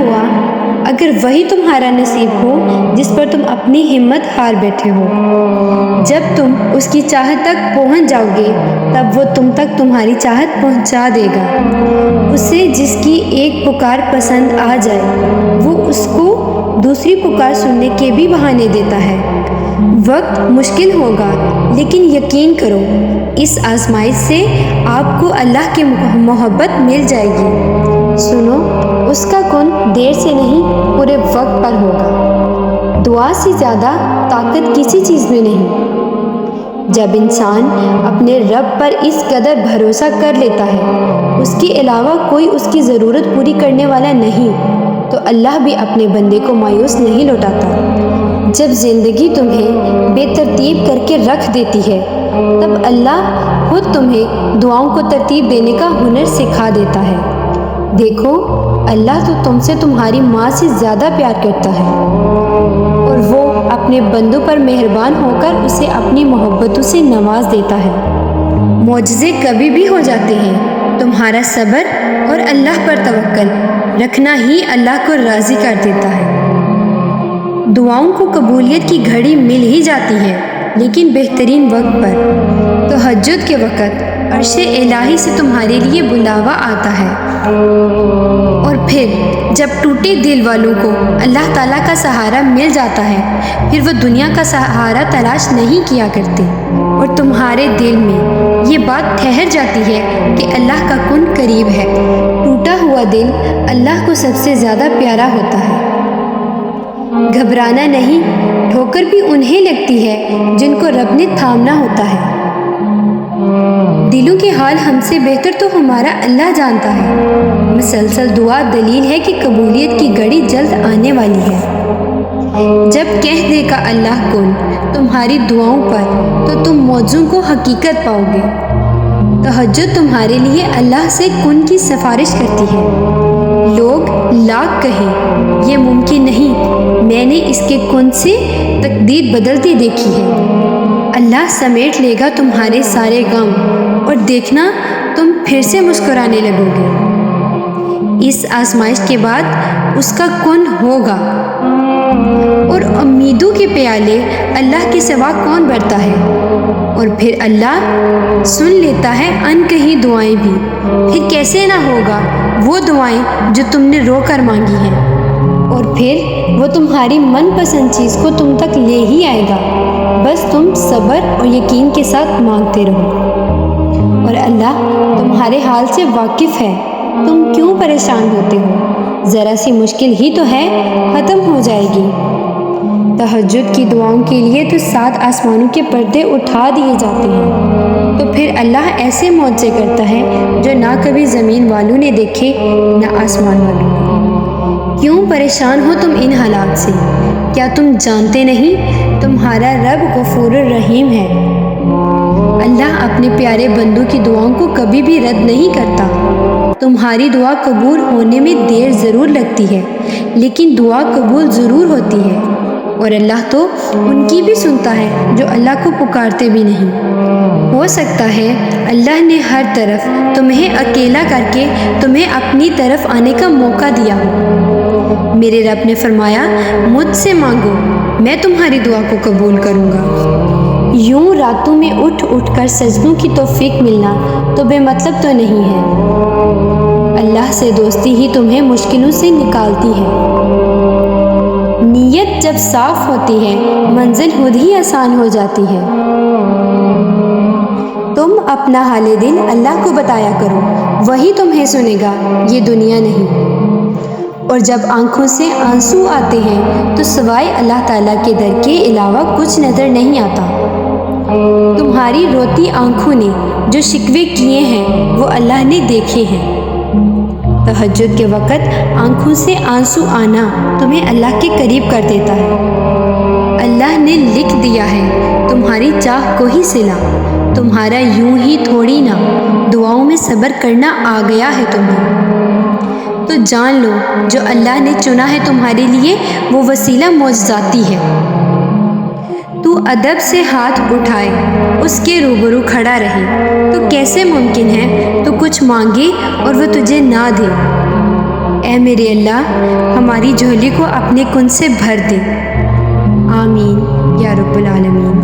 ہوا اگر وہی تمہارا نصیب ہو جس پر تم اپنی ہمت ہار بیٹھے ہو۔ جب تم اس کی چاہت تک پہنچ جاؤ گے تب وہ تم تک تمہاری چاہت پہنچا دے گا۔ اسے جس کی ایک پکار پسند آ جائے وہ اس کو دوسری پکار سننے کے بھی بہانے دیتا ہے۔ وقت مشکل ہوگا لیکن یقین کرو اس آزمائش سے آپ کو اللہ کی محبت مل جائے گی۔ سنو، اس کا کن دیر سے نہیں پورے وقت پر ہوگا۔ دعا سے زیادہ طاقت کسی چیز میں نہیں۔ جب انسان اپنے رب پر اس قدر بھروسہ کر لیتا ہے اس کے علاوہ کوئی اس کی ضرورت پوری کرنے والا نہیں، تو اللہ بھی اپنے بندے کو مایوس نہیں لوٹاتا۔ جب زندگی تمہیں بے ترتیب کر کے رکھ دیتی ہے تب اللہ خود تمہیں دعاؤں کو ترتیب دینے کا ہنر سکھا دیتا ہے۔ دیکھو، اللہ تو تم سے تمہاری ماں سے زیادہ پیار کرتا ہے اور وہ اپنے بندوں پر مہربان ہو کر اسے اپنی محبتوں سے نواز دیتا ہے۔ معجزے کبھی بھی ہو جاتے ہیں، تمہارا صبر اور اللہ پر توکل رکھنا ہی اللہ کو راضی کر دیتا ہے۔ دعاؤں کو قبولیت کی گھڑی مل ہی جاتی ہے لیکن بہترین وقت پر۔ تہجد کے وقت عرش الہی سے تمہارے لیے بلاوا آتا ہے، اور پھر جب ٹوٹے دل والوں کو اللہ تعالیٰ کا سہارا مل جاتا ہے پھر وہ دنیا کا سہارا تلاش نہیں کیا کرتے، اور تمہارے دل میں یہ بات ٹھہر جاتی ہے کہ اللہ کا کن قریب ہے۔ ٹوٹا ہوا دل اللہ کو سب سے زیادہ پیارا ہوتا ہے۔ گھبرانا نہیں، ٹھوکر بھی انہیں لگتی ہے جن کو رب نے تھامنا ہوتا ہے۔ دلوں کے حال ہم سے بہتر تو ہمارا اللہ جانتا ہے۔ مسلسل دعا دلیل ہے کہ قبولیت کی گھڑی جلد آنے والی ہے۔ جب کہہ دے گا اللہ کن تمہاری دعاؤں پر تو تم موضوع کو حقیقت پاؤ گے۔ تہجد تمہارے لیے اللہ سے کن کی سفارش کرتی ہے۔ لوگ لاکھ کہیں یہ ممکن نہیں، میں نے اس کے کن سے تقدیر بدلتی دیکھی ہے۔ اللہ سمیٹ لے گا تمہارے سارے غم اور دیکھنا تم پھر سے مسکرانے لگو گے۔ اس آزمائش کے بعد اس کا کن ہوگا، اور امیدوں کے پیالے اللہ کے سوا کون بھرتا ہے؟ اور پھر اللہ سن لیتا ہے ان کہیں دعائیں بھی۔ پھر کیسے نہ ہوگا وہ دعائیں جو تم نے رو کر مانگی ہیں، اور پھر وہ تمہاری من پسند چیز کو تم تک لے ہی آئے گا، بس تم صبر اور یقین کے ساتھ مانگتے رہو۔ اور اللہ تمہارے حال سے واقف ہے، تم کیوں پریشان ہوتے ہو؟ ذرا سی مشکل ہی تو ہے، ختم ہو جائے گی۔ تہجد کی دعاؤں کے لیے تو 7 آسمانوں کے پردے اٹھا دیے جاتے ہیں، تو پھر اللہ ایسے معجزے کرتا ہے جو نہ کبھی زمین والوں نے دیکھے نہ آسمان والوں نے۔ کیوں پریشان ہو تم ان حالات سے؟ کیا تم جانتے نہیں تمہارا رب غفور الرحیم ہے؟ اللہ اپنے پیارے بندوں کی دعاؤں کو کبھی بھی رد نہیں کرتا۔ تمہاری دعا قبول ہونے میں دیر ضرور لگتی ہے لیکن دعا قبول ضرور ہوتی ہے، اور اللہ تو ان کی بھی سنتا ہے جو اللہ کو پکارتے بھی نہیں۔ ہو سکتا ہے اللہ نے ہر طرف تمہیں اکیلا کر کے تمہیں اپنی طرف آنے کا موقع دیا ہو۔ میرے رب نے فرمایا، مجھ سے مانگو میں تمہاری دعا کو قبول کروں گا۔ یوں راتوں میں اٹھ اٹھ کر سجدوں کی توفیق ملنا تو بے مطلب تو نہیں ہے۔ اللہ سے دوستی ہی تمہیں مشکلوں سے نکالتی ہے۔ نیت جب صاف ہوتی ہے منزل خود ہی آسان ہو جاتی ہے۔ تم اپنا حال دل اللہ کو بتایا کرو، وہی تمہیں سنے گا، یہ دنیا نہیں۔ اور جب آنکھوں سے آنسو آتے ہیں تو سوائے اللہ تعالیٰ کے در کے علاوہ کچھ نظر نہیں آتا۔ تمہاری روتی آنکھوں نے جو شکوے کیے ہیں وہ اللہ نے دیکھے ہیں۔ تہجد کے وقت آنکھوں سے آنسو آنا تمہیں اللہ کے قریب کر دیتا ہے۔ اللہ نے لکھ دیا ہے تمہاری چاہ کو ہی سلا، تمہارا یوں ہی تھوڑی نہ دعاؤں میں صبر کرنا آ گیا ہے تمہیں۔ تو جان لو جو اللہ نے چنا ہے تمہارے لیے وہ وسیلہ معجزاتی ہے۔ تو ادب سے ہاتھ اٹھائے اس کے روبرو کھڑا رہے، تو کیسے ممکن ہے تو کچھ مانگے اور وہ تجھے نہ دے؟ اے میرے اللہ ہماری جھولی کو اپنے کن سے بھر دے۔ آمین یا رب العالمین۔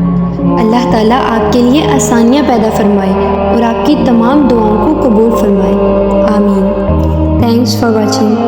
اللہ تعالیٰ آپ کے لیے آسانیاں پیدا فرمائے اور آپ کی تمام دعاؤں کو قبول فرمائے۔ آمین۔ Thanks for watching.